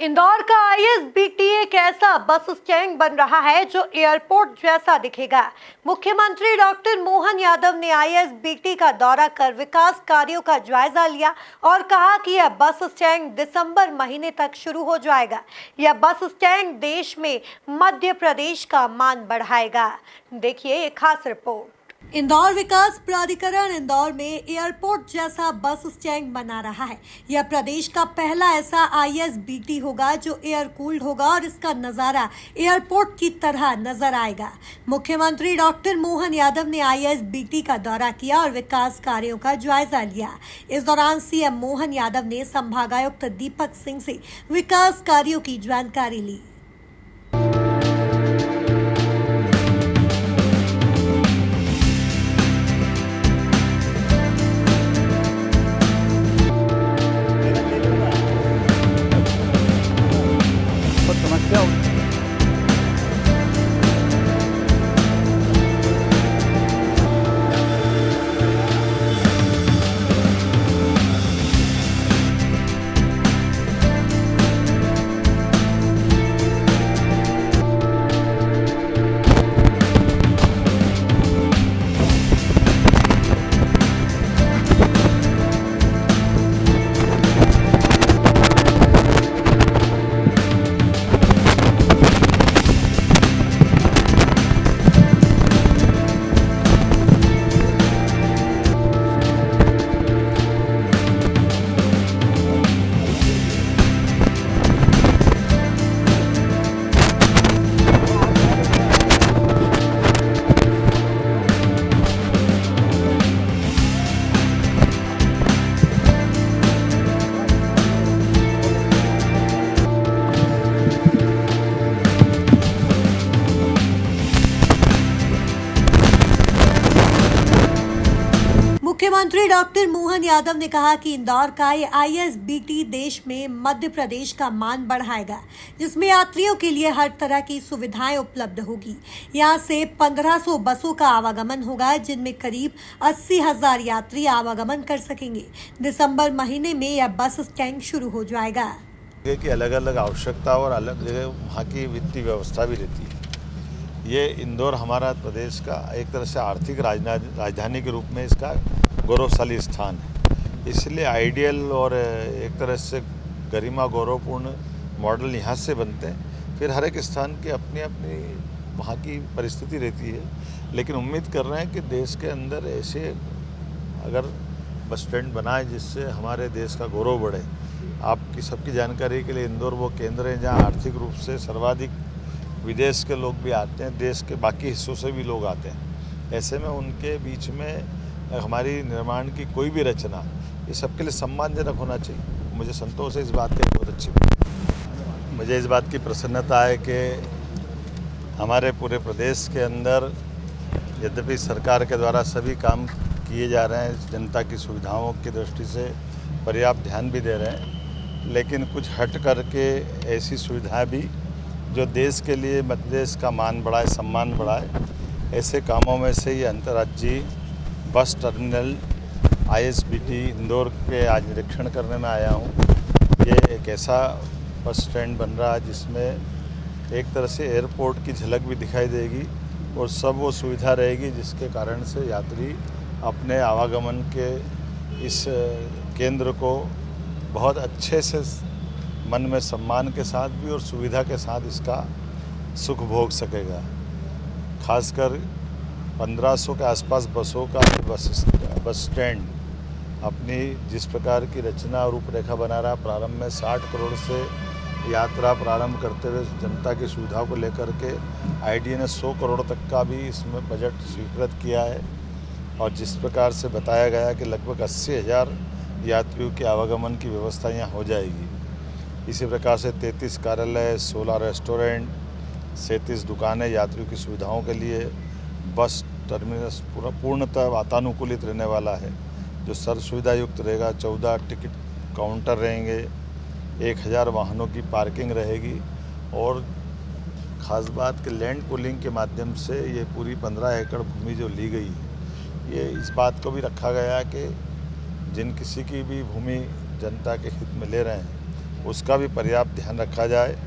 इंदौर का आईएसबीटी एक ऐसा बस स्टैंड बन रहा है जो एयरपोर्ट जैसा दिखेगा। मुख्यमंत्री डॉक्टर मोहन यादव ने आईएसबीटी का दौरा कर विकास कार्यों का जायजा लिया और कहा कि यह बस स्टैंड दिसंबर महीने तक शुरू हो जाएगा। यह बस स्टैंड देश में मध्य प्रदेश का मान बढ़ाएगा। देखिए ये खास रिपोर्ट। इंदौर विकास प्राधिकरण इंदौर में एयरपोर्ट जैसा बस स्टैंड बना रहा है। यह प्रदेश का पहला ऐसा आईएसबीटी होगा जो एयर कूल्ड होगा और इसका नजारा एयरपोर्ट की तरह नजर आएगा। मुख्यमंत्री डॉक्टर मोहन यादव ने आईएसबीटी का दौरा किया और विकास कार्यों का जायजा लिया। इस दौरान सीएम मोहन यादव ने संभागायुक्त दीपक सिंह से विकास कार्यों की जानकारी ली। मुख्यमंत्री डॉक्टर मोहन यादव ने कहा कि इंदौर का ये आईएसबीटी देश में मध्य प्रदेश का मान बढ़ाएगा, जिसमें यात्रियों के लिए हर तरह की सुविधाएं उपलब्ध होगी। यहां से 1500 बसों का आवागमन होगा, जिनमें करीब 80,000 यात्री आवागमन कर सकेंगे। दिसंबर महीने में यह बस स्टैंड शुरू हो जाएगा। की अलग अलग आवश्यकता और अलग जगह वहाँ की वित्तीय व्यवस्था भी रहती है। ये इंदौर हमारा प्रदेश का एक तरह से आर्थिक राजधानी के रूप में इसका गौरवशाली स्थान है। इसलिए आइडियल और एक तरह से गरिमा गौरवपूर्ण मॉडल यहाँ से बनते हैं। फिर हर एक स्थान की अपनी अपनी वहाँ की परिस्थिति रहती है, लेकिन उम्मीद कर रहे हैं कि देश के अंदर ऐसे अगर बस स्टैंड बनाए जिससे हमारे देश का गौरव बढ़े। आपकी सबकी जानकारी के लिए इंदौर वो केंद्र है जहाँ आर्थिक रूप से सर्वाधिक विदेश के लोग भी आते हैं, देश के बाकी हिस्सों से भी लोग आते हैं। ऐसे में उनके बीच में हमारी निर्माण की कोई भी रचना ये सबके लिए सम्मानजनक होना चाहिए। मुझे संतोष है इस बात की, बहुत अच्छी मुझे इस बात की प्रसन्नता है कि हमारे पूरे प्रदेश के अंदर यद्यपि सरकार के द्वारा सभी काम किए जा रहे हैं, जनता की सुविधाओं की दृष्टि से पर्याप्त ध्यान भी दे रहे हैं, लेकिन कुछ हट करके ऐसी सुविधाएं भी जो देश के लिए मध्य प्रदेश का मान बढ़ाए, सम्मान बढ़ाए, ऐसे कामों में से ये अंतर्राज्यीय बस टर्मिनल आईएसबीटी इंदौर के आज निरीक्षण करने में आया हूँ। ये एक ऐसा बस स्टैंड बन रहा है जिसमें एक तरह से एयरपोर्ट की झलक भी दिखाई देगी और सब वो सुविधा रहेगी जिसके कारण से यात्री अपने आवागमन के इस केंद्र को बहुत अच्छे से मन में सम्मान के साथ भी और सुविधा के साथ इसका सुख भोग सकेगा। खासकर 1500 के आसपास बसों का बस स्टैंड अपनी जिस प्रकार की रचना और रूपरेखा बना रहा, प्रारंभ में 60 करोड़ से यात्रा प्रारंभ करते हुए जनता की सुविधाओं को लेकर के आईडीए ने 100 करोड़ तक का भी इसमें बजट स्वीकृत किया है। और जिस प्रकार से बताया गया कि लगभग 80,000 यात्रियों के आवागमन की व्यवस्था यहाँ हो जाएगी। इसी प्रकार से 33 कार्यालय, 16 रेस्टोरेंट, 37 दुकानें यात्रियों की सुविधाओं के लिए बस टर्मिनस पूर्णतः वातानुकूलित रहने वाला है, जो सर्व सुविधा युक्त रहेगा। 14 टिकट काउंटर रहेंगे, 1000 वाहनों की पार्किंग रहेगी और ख़ास बात कि लैंड पूलिंग के माध्यम से ये पूरी 15 एकड़ भूमि जो ली गई है, ये इस बात को भी रखा गया कि जिन किसी की भी भूमि जनता के हित में ले रहे हैं उसका भी पर्याप्त ध्यान रखा जाए।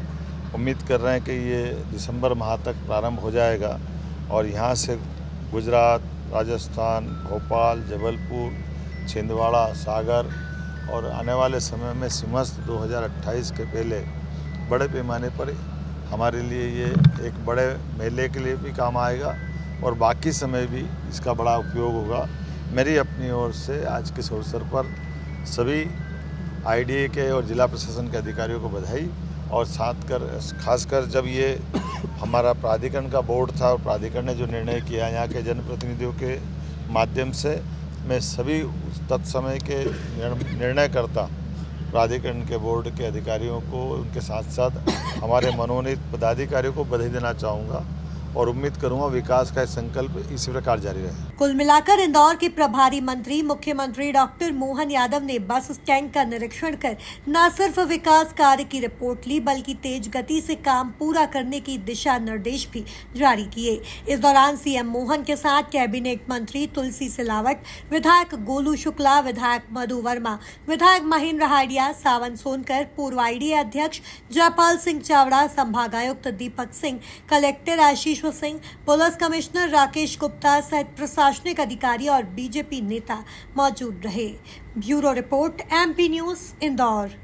उम्मीद कर रहे हैं कि ये दिसंबर माह तक प्रारंभ हो जाएगा और यहाँ से गुजरात, राजस्थान, भोपाल, जबलपुर, छिंदवाड़ा, सागर और आने वाले समय में सिमस्त 2028 के पहले बड़े पैमाने पर हमारे लिए ये एक बड़े मेले के लिए भी काम आएगा और बाकी समय भी इसका बड़ा उपयोग होगा। मेरी अपनी ओर से आज के इस अवसर पर सभी आईडीए के और जिला प्रशासन के अधिकारियों को बधाई और खासकर जब ये हमारा प्राधिकरण का बोर्ड था और प्राधिकरण ने जो निर्णय किया यहाँ के जनप्रतिनिधियों के माध्यम से, मैं सभी तत्समय के निर्णयकर्ता प्राधिकरण के बोर्ड के अधिकारियों को, उनके साथ साथ हमारे मनोनीत पदाधिकारियों को बधाई देना चाहूँगा और उम्मीद करूँगा विकास का संकल्प इसी प्रकार जारी रहे। कुल मिलाकर इंदौर के प्रभारी मंत्री मुख्यमंत्री डॉक्टर मोहन यादव ने बस स्टैंड का निरीक्षण कर न सिर्फ विकास कार्य की रिपोर्ट ली बल्कि तेज गति से काम पूरा करने की दिशा निर्देश भी जारी किए। इस दौरान सीएम मोहन के साथ कैबिनेट मंत्री तुलसी सिलावट, विधायक गोलू शुक्ला, विधायक मधु वर्मा, विधायक महेंद्र हाडिया, सावन सोनकर, पूर्व आईडीए अध्यक्ष जयपाल सिंह चावड़ा, संभागायुक्त Deepak Singh, collector Ashish Singh, police commissioner Rakesh Gupta सहित प्रशासनिक अधिकारी और बीजेपी नेता मौजूद रहे। Bureau report, MP news, Indore.